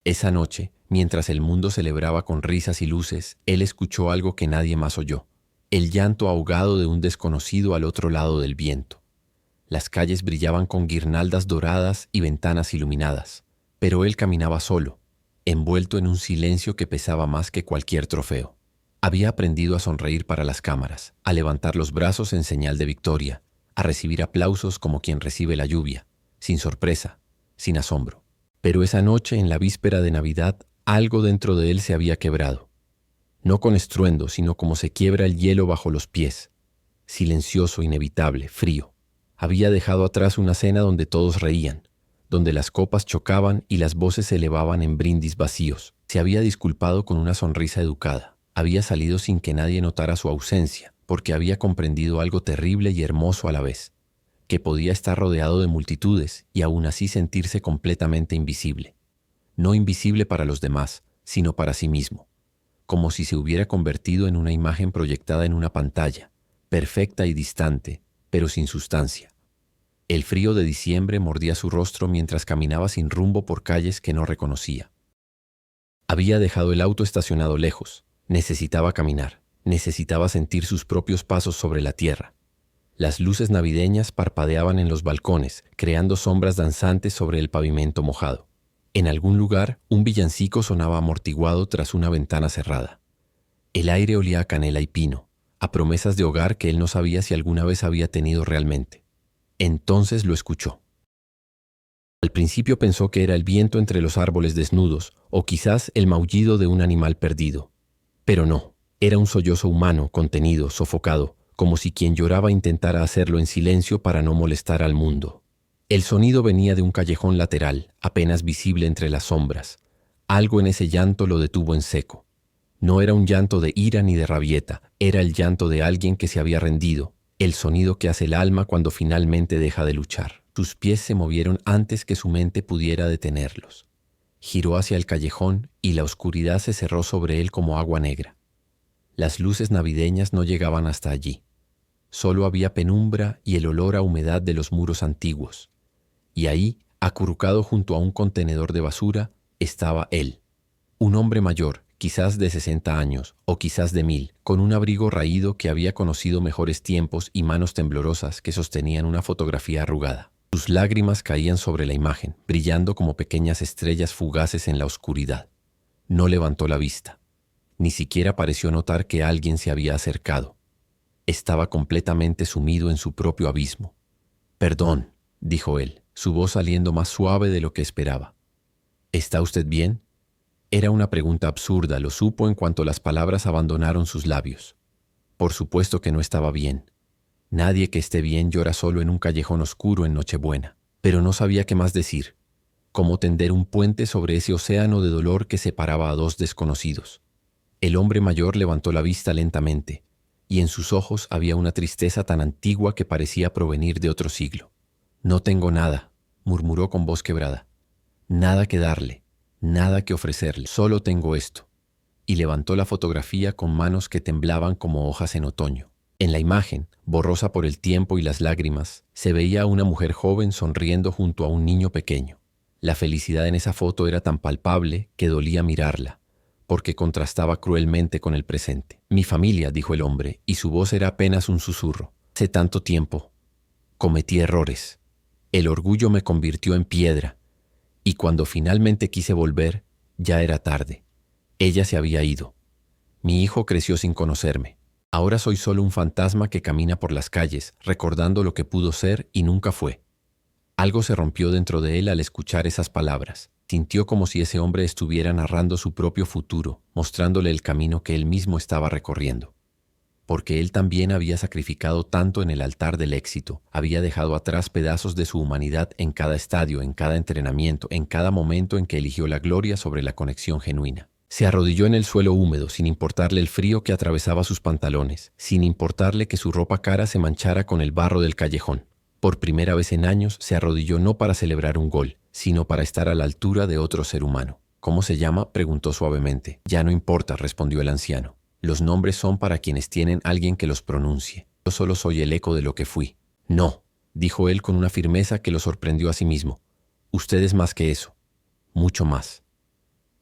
Esa noche, mientras el mundo celebraba con risas y luces, él escuchó algo que nadie más oyó: el llanto ahogado de un desconocido al otro lado del viento. Las calles brillaban con guirnaldas doradas y ventanas iluminadas, pero él caminaba solo, envuelto en un silencio que pesaba más que cualquier trofeo. Había aprendido a sonreír para las cámaras, a levantar los brazos en señal de victoria, a recibir aplausos como quien recibe la lluvia, sin sorpresa, sin asombro. Pero esa noche, en la víspera de Navidad, algo dentro de él se había quebrado. No con estruendo, sino como se quiebra el hielo bajo los pies. Silencioso, inevitable, frío. Había dejado atrás una cena donde todos reían, donde las copas chocaban y las voces se elevaban en brindis vacíos. Se había disculpado con una sonrisa educada. Había salido sin que nadie notara su ausencia, porque había comprendido algo terrible y hermoso a la vez: que podía estar rodeado de multitudes y aún así sentirse completamente invisible. No invisible para los demás, sino para sí mismo, como si se hubiera convertido en una imagen proyectada en una pantalla, perfecta y distante, pero sin sustancia. El frío de diciembre mordía su rostro mientras caminaba sin rumbo por calles que no reconocía. Había dejado el auto estacionado lejos. Necesitaba caminar, necesitaba sentir sus propios pasos sobre la tierra. Las luces navideñas parpadeaban en los balcones, creando sombras danzantes sobre el pavimento mojado. En algún lugar, un villancico sonaba amortiguado tras una ventana cerrada. El aire olía a canela y pino, a promesas de hogar que él no sabía si alguna vez había tenido realmente. Entonces lo escuchó. Al principio pensó que era el viento entre los árboles desnudos, o quizás el maullido de un animal perdido. Pero no, era un sollozo humano, contenido, sofocado, como si quien lloraba intentara hacerlo en silencio para no molestar al mundo. El sonido venía de un callejón lateral, apenas visible entre las sombras. Algo en ese llanto lo detuvo en seco. No era un llanto de ira ni de rabieta, era el llanto de alguien que se había rendido, el sonido que hace el alma cuando finalmente deja de luchar. Sus pies se movieron antes que su mente pudiera detenerlos. Giró hacia el callejón y la oscuridad se cerró sobre él como agua negra. Las luces navideñas no llegaban hasta allí. Solo había penumbra y el olor a humedad de los muros antiguos. Y ahí, acurrucado junto a un contenedor de basura, estaba él. Un hombre mayor, quizás de 60 años, o quizás de 1000, con un abrigo raído que había conocido mejores tiempos y manos temblorosas que sostenían una fotografía arrugada. Sus lágrimas caían sobre la imagen, brillando como pequeñas estrellas fugaces en la oscuridad. No levantó la vista. Ni siquiera pareció notar que alguien se había acercado. Estaba completamente sumido en su propio abismo. «Perdón», dijo él, su voz saliendo más suave de lo que esperaba. «¿Está usted bien?». Era una pregunta absurda, lo supo en cuanto las palabras abandonaron sus labios. Por supuesto que no estaba bien. Nadie que esté bien llora solo en un callejón oscuro en Nochebuena. Pero no sabía qué más decir. Cómo tender un puente sobre ese océano de dolor que separaba a dos desconocidos. El hombre mayor levantó la vista lentamente, y en sus ojos había una tristeza tan antigua que parecía provenir de otro siglo. «No tengo nada», murmuró con voz quebrada. «Nada que darle, nada que ofrecerle, solo tengo esto». Y levantó la fotografía con manos que temblaban como hojas en otoño. En la imagen, borrosa por el tiempo y las lágrimas, se veía a una mujer joven sonriendo junto a un niño pequeño. La felicidad en esa foto era tan palpable que dolía mirarla, porque contrastaba cruelmente con el presente. «Mi familia», dijo el hombre, y su voz era apenas un susurro. «Hace tanto tiempo. Cometí errores. El orgullo me convirtió en piedra, y cuando finalmente quise volver, ya era tarde. Ella se había ido. Mi hijo creció sin conocerme. Ahora soy solo un fantasma que camina por las calles, recordando lo que pudo ser y nunca fue». Algo se rompió dentro de él al escuchar esas palabras. Sintió como si ese hombre estuviera narrando su propio futuro, mostrándole el camino que él mismo estaba recorriendo. Porque él también había sacrificado tanto en el altar del éxito, había dejado atrás pedazos de su humanidad en cada estadio, en cada entrenamiento, en cada momento en que eligió la gloria sobre la conexión genuina. Se arrodilló en el suelo húmedo, sin importarle el frío que atravesaba sus pantalones, sin importarle que su ropa cara se manchara con el barro del callejón. Por primera vez en años se arrodilló no para celebrar un gol, sino para estar a la altura de otro ser humano. «¿Cómo se llama?», preguntó suavemente. «Ya no importa», respondió el anciano. «Los nombres son para quienes tienen alguien que los pronuncie. Yo solo soy el eco de lo que fui». «No», dijo él con una firmeza que lo sorprendió a sí mismo. «Usted es más que eso. Mucho más».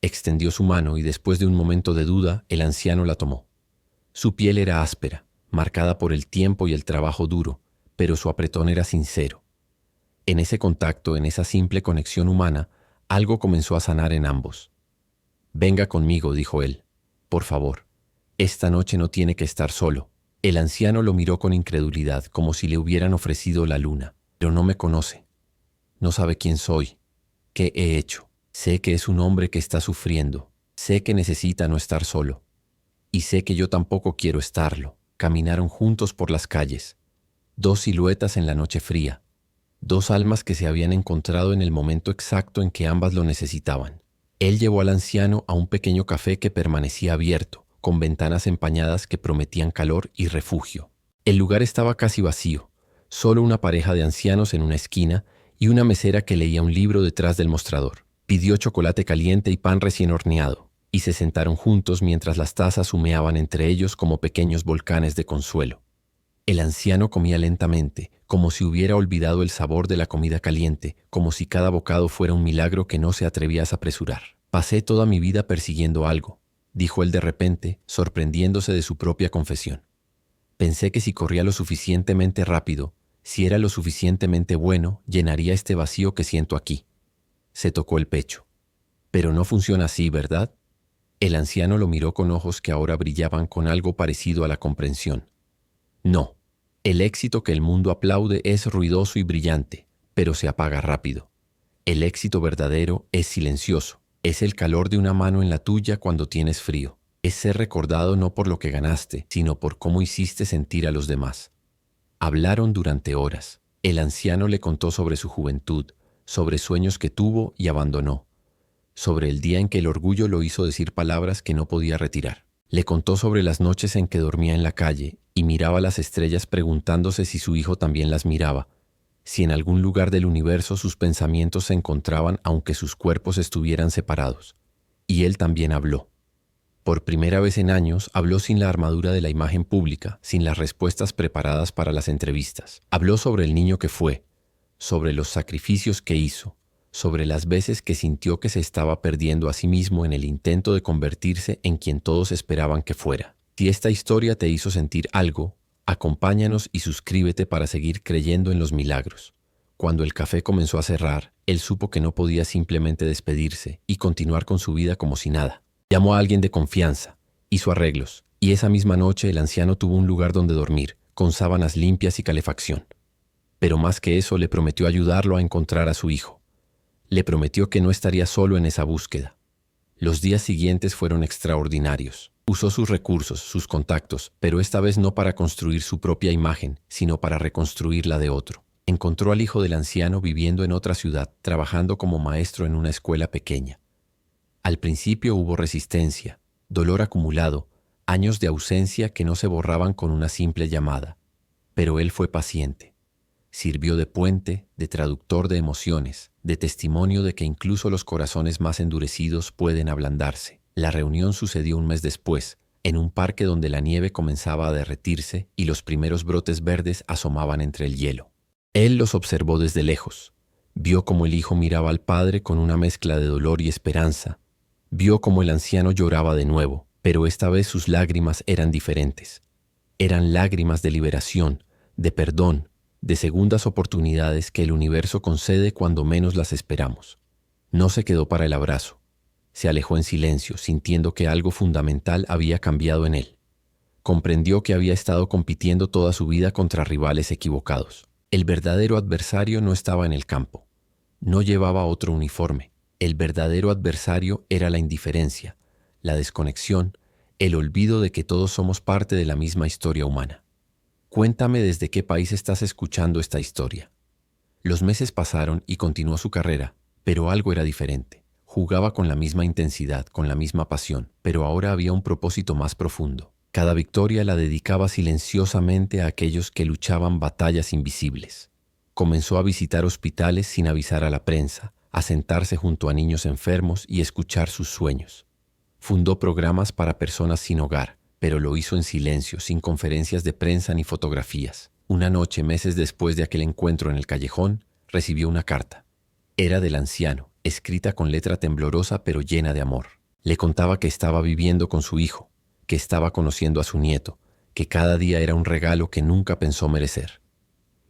Extendió su mano y después de un momento de duda, el anciano la tomó. Su piel era áspera, marcada por el tiempo y el trabajo duro, pero su apretón era sincero. En ese contacto, en esa simple conexión humana, algo comenzó a sanar en ambos. «Venga conmigo», dijo él. «Por favor. Esta noche no tiene que estar solo». El anciano lo miró con incredulidad, como si le hubieran ofrecido la luna. «Pero no me conoce. No sabe quién soy. ¿Qué he hecho? Sé que es un hombre que está sufriendo. Sé que necesita no estar solo. Y sé que yo tampoco quiero estarlo». Caminaron juntos por las calles. Dos siluetas en la noche fría. Dos almas que se habían encontrado en el momento exacto en que ambas lo necesitaban. Él llevó al anciano a un pequeño café que permanecía abierto, con ventanas empañadas que prometían calor y refugio. El lugar estaba casi vacío, solo una pareja de ancianos en una esquina y una mesera que leía un libro detrás del mostrador. Pidió chocolate caliente y pan recién horneado, y se sentaron juntos mientras las tazas humeaban entre ellos como pequeños volcanes de consuelo. El anciano comía lentamente, como si hubiera olvidado el sabor de la comida caliente, como si cada bocado fuera un milagro que no se atrevía a apresurar. «Pasé toda mi vida persiguiendo algo», dijo él de repente, sorprendiéndose de su propia confesión. «Pensé que si corría lo suficientemente rápido, si era lo suficientemente bueno, llenaría este vacío que siento aquí». Se tocó el pecho. «Pero no funciona así, ¿verdad?». El anciano lo miró con ojos que ahora brillaban con algo parecido a la comprensión. «No. El éxito que el mundo aplaude es ruidoso y brillante, pero se apaga rápido. El éxito verdadero es silencioso. Es el calor de una mano en la tuya cuando tienes frío. Es ser recordado no por lo que ganaste, sino por cómo hiciste sentir a los demás». Hablaron durante horas. El anciano le contó sobre su juventud, sobre sueños que tuvo y abandonó, sobre el día en que el orgullo lo hizo decir palabras que no podía retirar. Le contó sobre las noches en que dormía en la calle y miraba las estrellas preguntándose si su hijo también las miraba, si en algún lugar del universo sus pensamientos se encontraban aunque sus cuerpos estuvieran separados. Y él también habló. Por primera vez en años habló sin la armadura de la imagen pública, sin las respuestas preparadas para las entrevistas. Habló sobre el niño que fue, sobre los sacrificios que hizo, sobre las veces que sintió que se estaba perdiendo a sí mismo en el intento de convertirse en quien todos esperaban que fuera. Si esta historia te hizo sentir algo, acompáñanos y suscríbete para seguir creyendo en los milagros. Cuando el café comenzó a cerrar, él supo que no podía simplemente despedirse y continuar con su vida como si nada. Llamó a alguien de confianza, hizo arreglos, y esa misma noche el anciano tuvo un lugar donde dormir, con sábanas limpias y calefacción. Pero más que eso, le prometió ayudarlo a encontrar a su hijo. Le prometió que no estaría solo en esa búsqueda. Los días siguientes fueron extraordinarios. Usó sus recursos, sus contactos, pero esta vez no para construir su propia imagen, sino para reconstruir la de otro. Encontró al hijo del anciano viviendo en otra ciudad, trabajando como maestro en una escuela pequeña. Al principio hubo resistencia, dolor acumulado, años de ausencia que no se borraban con una simple llamada. Pero él fue paciente. Sirvió de puente, de traductor de emociones, de testimonio de que incluso los corazones más endurecidos pueden ablandarse. La reunión sucedió un mes después, en un parque donde la nieve comenzaba a derretirse y los primeros brotes verdes asomaban entre el hielo. Él los observó desde lejos. Vio cómo el hijo miraba al padre con una mezcla de dolor y esperanza. Vio cómo el anciano lloraba de nuevo, pero esta vez sus lágrimas eran diferentes. Eran lágrimas de liberación, de perdón, de segundas oportunidades que el universo concede cuando menos las esperamos. No se quedó para el abrazo. Se alejó en silencio, sintiendo que algo fundamental había cambiado en él. Comprendió que había estado compitiendo toda su vida contra rivales equivocados. El verdadero adversario no estaba en el campo. No llevaba otro uniforme. El verdadero adversario era la indiferencia, la desconexión, el olvido de que todos somos parte de la misma historia humana. Cuéntame desde qué país estás escuchando esta historia. Los meses pasaron y continuó su carrera, pero algo era diferente. Jugaba con la misma intensidad, con la misma pasión, pero ahora había un propósito más profundo. Cada victoria la dedicaba silenciosamente a aquellos que luchaban batallas invisibles. Comenzó a visitar hospitales sin avisar a la prensa, a sentarse junto a niños enfermos y escuchar sus sueños. Fundó programas para personas sin hogar, pero lo hizo en silencio, sin conferencias de prensa ni fotografías. Una noche, meses después de aquel encuentro en el callejón, recibió una carta. Era del anciano, escrita con letra temblorosa pero llena de amor. Le contaba que estaba viviendo con su hijo, que estaba conociendo a su nieto, que cada día era un regalo que nunca pensó merecer.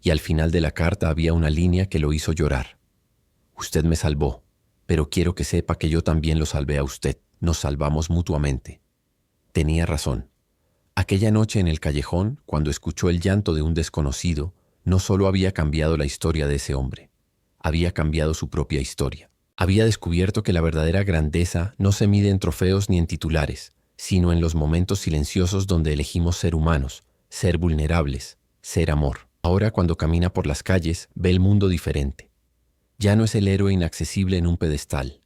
Y al final de la carta había una línea que lo hizo llorar. Usted me salvó, pero quiero que sepa que yo también lo salvé a usted. Nos salvamos mutuamente. Tenía razón. Aquella noche en el callejón, cuando escuchó el llanto de un desconocido, no solo había cambiado la historia de ese hombre, había cambiado su propia historia. Había descubierto que la verdadera grandeza no se mide en trofeos ni en titulares, sino en los momentos silenciosos donde elegimos ser humanos, ser vulnerables, ser amor. Ahora, cuando camina por las calles, ve el mundo diferente. Ya no es el héroe inaccesible en un pedestal.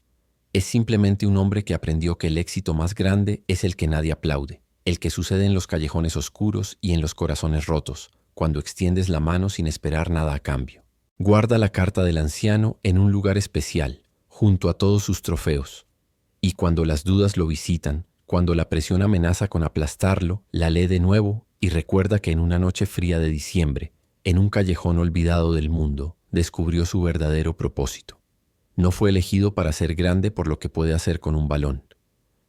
Es simplemente un hombre que aprendió que el éxito más grande es el que nadie aplaude, el que sucede en los callejones oscuros y en los corazones rotos, cuando extiendes la mano sin esperar nada a cambio. Guarda la carta del anciano en un lugar especial, junto a todos sus trofeos. Y cuando las dudas lo visitan, cuando la presión amenaza con aplastarlo, la lee de nuevo y recuerda que en una noche fría de diciembre, en un callejón olvidado del mundo, descubrió su verdadero propósito. No fue elegido para ser grande por lo que puede hacer con un balón.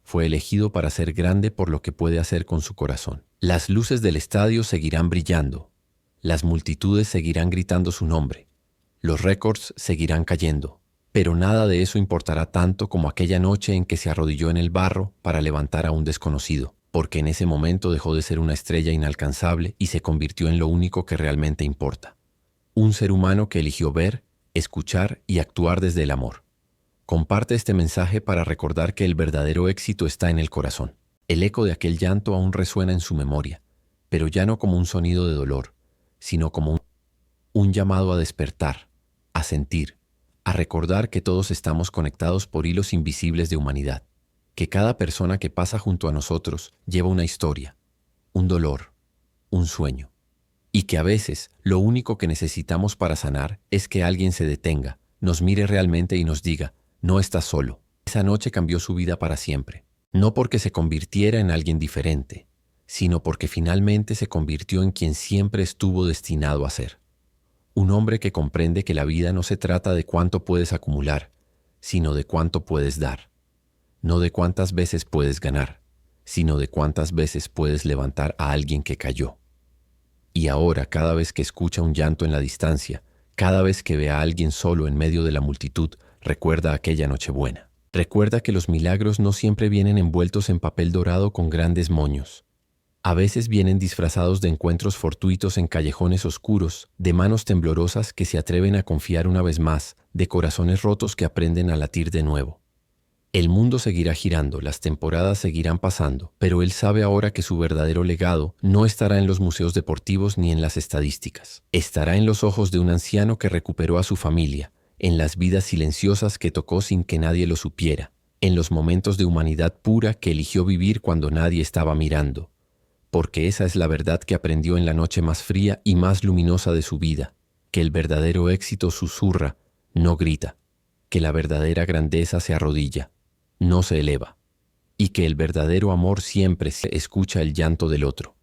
Fue elegido para ser grande por lo que puede hacer con su corazón. Las luces del estadio seguirán brillando. Las multitudes seguirán gritando su nombre. Los récords seguirán cayendo. Pero nada de eso importará tanto como aquella noche en que se arrodilló en el barro para levantar a un desconocido, porque en ese momento dejó de ser una estrella inalcanzable y se convirtió en lo único que realmente importa. Un ser humano que eligió ver, escuchar y actuar desde el amor. Comparte este mensaje para recordar que el verdadero éxito está en el corazón. El eco de aquel llanto aún resuena en su memoria, pero ya no como un sonido de dolor, sino como un llamado a despertar, a sentir, a recordar que todos estamos conectados por hilos invisibles de humanidad, que cada persona que pasa junto a nosotros lleva una historia, un dolor, un sueño, y que a veces lo único que necesitamos para sanar es que alguien se detenga, nos mire realmente y nos diga: no estás solo. Esa noche cambió su vida para siempre, no porque se convirtiera en alguien diferente, sino porque finalmente se convirtió en quien siempre estuvo destinado a ser. Un hombre que comprende que la vida no se trata de cuánto puedes acumular, sino de cuánto puedes dar. No de cuántas veces puedes ganar, sino de cuántas veces puedes levantar a alguien que cayó. Y ahora, cada vez que escucha un llanto en la distancia, cada vez que ve a alguien solo en medio de la multitud, recuerda aquella Nochebuena. Recuerda que los milagros no siempre vienen envueltos en papel dorado con grandes moños. A veces vienen disfrazados de encuentros fortuitos en callejones oscuros, de manos temblorosas que se atreven a confiar una vez más, de corazones rotos que aprenden a latir de nuevo. El mundo seguirá girando, las temporadas seguirán pasando, pero él sabe ahora que su verdadero legado no estará en los museos deportivos ni en las estadísticas. Estará en los ojos de un anciano que recuperó a su familia, en las vidas silenciosas que tocó sin que nadie lo supiera, en los momentos de humanidad pura que eligió vivir cuando nadie estaba mirando. Porque esa es la verdad que aprendió en la noche más fría y más luminosa de su vida, que el verdadero éxito susurra, no grita, que la verdadera grandeza se arrodilla, no se eleva, y que el verdadero amor siempre se escucha el llanto del otro.